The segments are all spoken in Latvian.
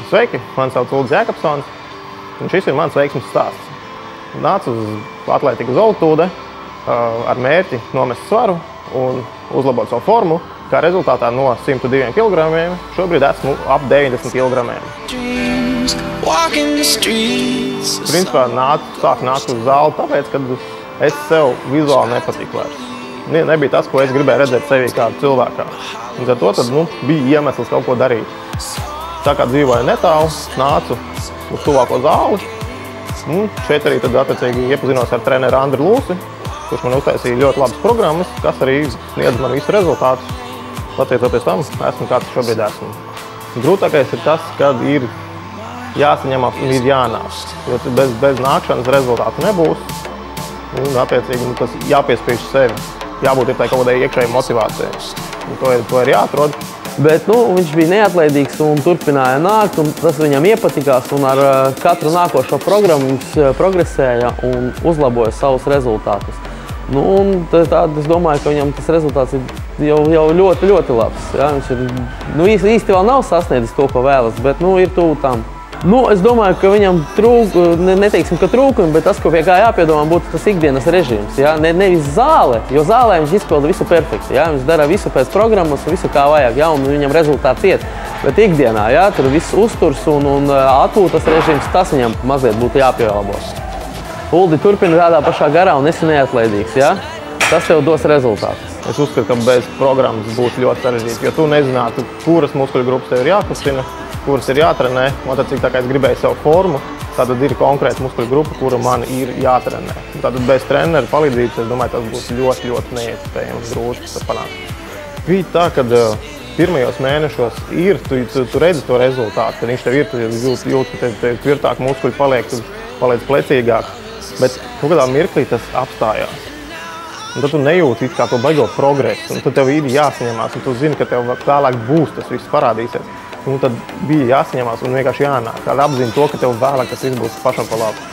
Sveiki, mani sauc Uldis Jēkabsons, un šis ir mans veiksmes stāsts. Nācu uz atlētiku Zoltūde ar mērķi nomest svaru un uzlabot savu formu, kā rezultātā no 102 kg šobrīd esmu ap 90 kg. Principā sāku nākt uz zāli tāpēc, ka es sev vizuāli nepatiku vairs. Nebija tas, ko es gribēju redzēt sevī kādu cilvēkā. Un ar to tad, bija iemesls kaut ko darīt. Tā kā dzīvoju netālu, nācu uz tuvāko zāli. Šeit arī tad attiecīgi iepazinos ar treneru Andru Lūsi, kurš man uztaisīja ļoti labas programmas, kas arī sniedz man visu rezultātus. Pateicoties tam, esmu kāds šobrīd esmu. Grūtākais ir tas, kad ir jāsaņemās un ir jānāk. Jo bez nākšanas rezultātu nebūs. Un attiecīgi tas jāpiespiež sevi. Jābūt ir tā kaut kādai iekšēji motivācijai. To ir jāatrod. Bet viņš bija neatlaidīgs un turpināja nākt, un tas viņam iepatikās. Un ar katru nākošo programmu viņš progresēja un uzlaboja savus rezultātus. Es domāju, ka viņam tas rezultāts ir jau ļoti, ļoti labs. Ja? Viņš ir, īsti vēl nav sasniedzis to, ko vēlas, bet ir tuvu tam. Es domāju, ka viņam neteiksim, ka trūkumi, bet tas, ko pie kā jāpiedomā, būtu tas ikdienas režīms. Ja? Nevis zāle, jo zālē viņš izpilda visu perfekti. Ja? Viņš dara visu pēc programmas, visu kā vajag, ja? Un viņam rezultāts iet. Bet ikdienā, ja? Tur viss uzturs un atpūtas režīms, tas viņam mazliet būtu jāpielabo. Uldi turpina tādā pašā garā un esi neatlaidīgs. Ja? Tas tev dos rezultātus. Es uzskatu, ka bez programmas būtu ļoti sarežģīti, jo tu nezinātu, kuras muskuļu grupas tev ir jākustina, kuras ir jātrenē. Attiecīgi, tā kā es gribēju savu formu, tātad ir konkrēta muskuļu grupa, kura man ir jātrenē. Tātad bez treneru palīdzības, es domāju, tas būs ļoti, ļoti neiespējams grūti panākt. Bija tā, ka pirmajos mēnešos tu redzi to rezultātu, kad viņš tev ir, tu jūti, ka tev tvirtāk muskuļi paliec plecīgāk, bet kaut kādā mirklī tas apstājās. Un tad tu nejūti kā to baigo progresu, un tad tev ir jāsaņemās, un tu zini, ka tev vēlāk būs tas viss parādīsies. Un tad bija jāsaņemās un vienkārši jānāk. Tāda apzina to, ka tev vēlāk tas viss būs pašam pa labu.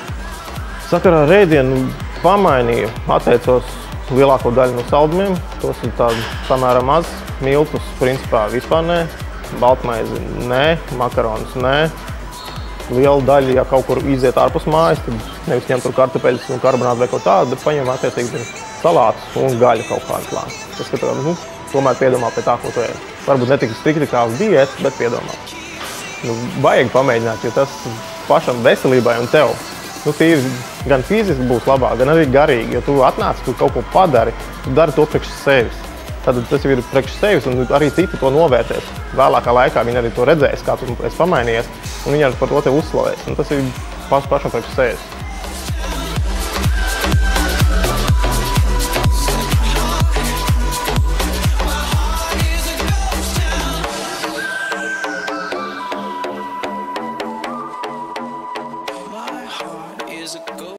Sakarā ar ēdienu pamainīju, atteicos lielāko daļu no saldumiem. Tos ir tādi samērā maz, miltus principā vispār nē, baltmaizi nē, makaronus nē. Liela daļa, ja kaut kur iziet ārpus mājas, tad nevis ņem tur kartupeļus un karbonātu vai kaut tādu, bet paņem attiecīgi salātus un gaļu kaut kādu klāt. Tas, ka tomēr piedomā pie tā, ko tu ēd. Varbūt ne tik strikti kā uz diētas, bet piedomā. Vajag pamēģināt, jo tas pašam veselībai un tev. Tīri gan fiziski būs labāk, gan arī garīgi, jo tu atnāc, tu kaut ko padari, tu dari to priekš sevis. Tad tas jau ir priekš sevis, un arī citi to novērtēs. Vēlākā laikā viņi arī to redzēs, kā tu esi pamainījies, un viņi arī par to tevi uzslavēs. Tas ir pašam priekš sevis.